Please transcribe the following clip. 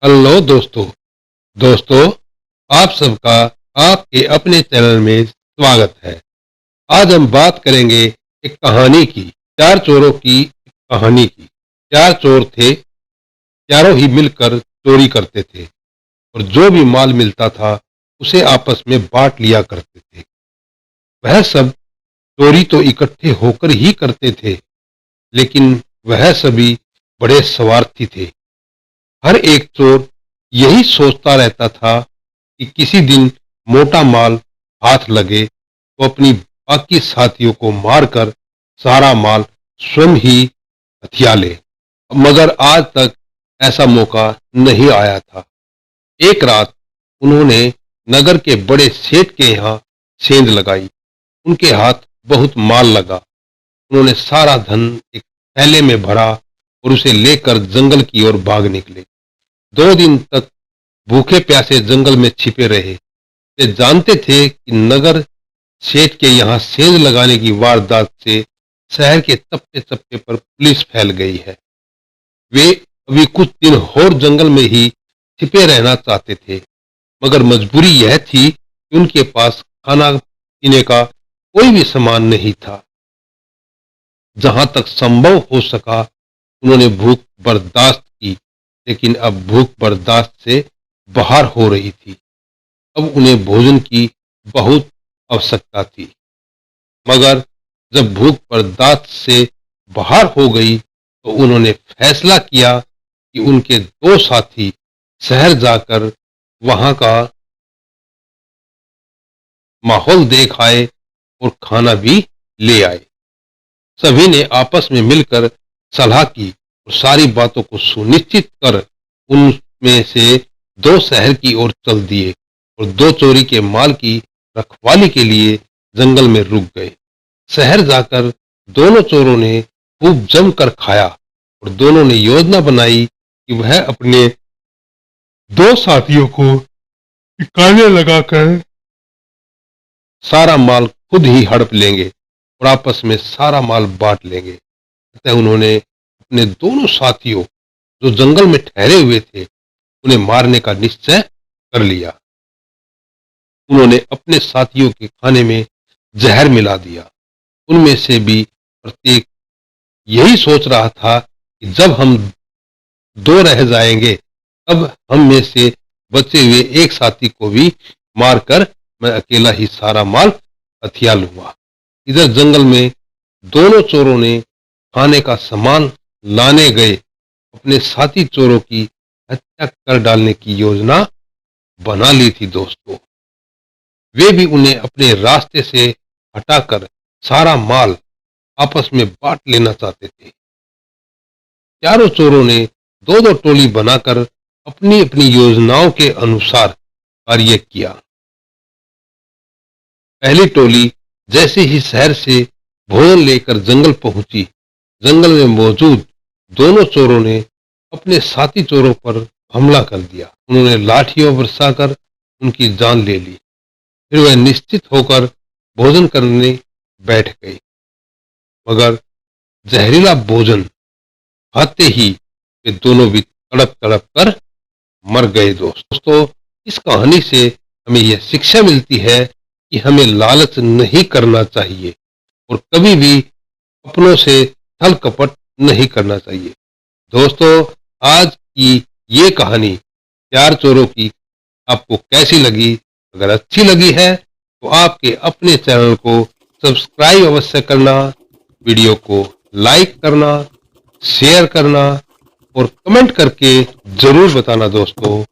Hello दोस्तों आप सबका आपके अपने चैनल में स्वागत है। आज हम बात करेंगे एक कहानी की, चार चोरों की कहानी की। चार चोर थे, चारों ही मिलकर चोरी करते थे और जो भी माल मिलता था उसे आपस में बांट लिया करते थे। वह सब चोरी तो इकट्ठे होकर ही करते थे, लेकिन वह सभी बड़े स्वार्थी थे। हर एक चोर यही सोचता रहता था कि किसी दिन मोटा माल हाथ लगे तो अपनी बाकी साथियों को मारकर सारा माल स्वयं ही हथिया ले। मगर आज तक ऐसा मौका नहीं आया था। एक रात उन्होंने नगर के बड़े सेठ के यहाँ सेंध लगाई। उनके हाथ बहुत माल लगा। उन्होंने सारा धन एक थैले में भरा और उसे लेकर जंगल की ओर भाग निकले। 2 दिन तक भूखे प्यासे जंगल में छिपे रहे। वे जानते थे कि नगर सेठ के यहाँ सेंध लगाने की वारदात से शहर के चप्पे चप्पे पर पुलिस फैल गई है। वे अभी कुछ दिन और जंगल में ही छिपे रहना चाहते थे, मगर मजबूरी यह थी कि उनके पास खाना पीने का कोई भी सामान नहीं था। जहां तक संभव हो सका उन्होंने भूख बर्दाश्त की, लेकिन अब भूख बर्दाश्त से बाहर हो रही थी। अब उन्हें भोजन की बहुत आवश्यकता थी। मगर जब भूख बर्दाश्त से बाहर हो गई तो उन्होंने फैसला किया कि उनके 2 साथी शहर जाकर वहां का माहौल देख आए और खाना भी ले आए। सभी ने आपस में मिलकर सलाह की और सारी बातों को सुनिश्चित कर उनमें से 2 शहर की ओर चल दिए और 2 चोरी के माल की रखवाली के लिए जंगल में रुक गए। शहर जाकर दोनों चोरों ने खूब जमकर खाया और दोनों ने योजना बनाई कि वह अपने 2 साथियों को ठिकाने लगाकर सारा माल खुद ही हड़प लेंगे और आपस में सारा माल बांट लेंगे। अतः उन्होंने अपने दोनों साथियों जो जंगल में ठहरे हुए थे उन्हें मारने का निश्चय कर लिया। उन्होंने अपने साथियों के खाने में जहर मिला दिया। उनमें से भी प्रत्येक यही सोच रहा था कि जब हम 2 रह जाएंगे तब हम में से बचे हुए एक साथी को भी मारकर मैं अकेला ही सारा माल हथिया लूंगा। इधर जंगल में दोनों चोरों ने खाने का सामान लाने गए अपने साथी चोरों की हत्या कर डालने की योजना बना ली थी। दोस्तों, वे भी उन्हें अपने रास्ते से हटाकर सारा माल आपस में बांट लेना चाहते थे। चारों चोरों ने 2-2 टोली बनाकर अपनी अपनी योजनाओं के अनुसार कार्य किया। पहली टोली जैसे ही शहर से भोजन लेकर जंगल पहुंची, जंगल में मौजूद दोनों चोरों ने अपने साथी चोरों पर हमला कर दिया। उन्होंने लाठियों बरसाकर उनकी जान ले ली। फिर वह निश्चित होकर भोजन करने बैठ गए, मगर जहरीला भोजन खाते ही वे दोनों भी तड़प तड़प कर मर गए। दोस्तों, इस कहानी से हमें यह शिक्षा मिलती है कि हमें लालच नहीं करना चाहिए और कभी भी अपनों से छल कपट नहीं करना चाहिए। दोस्तों, आज की ये कहानी 4 चोरों की आपको कैसी लगी? अगर अच्छी लगी है तो आपके अपने चैनल को सब्सक्राइब अवश्य करना, वीडियो को लाइक करना, शेयर करना और कमेंट करके जरूर बताना। दोस्तों,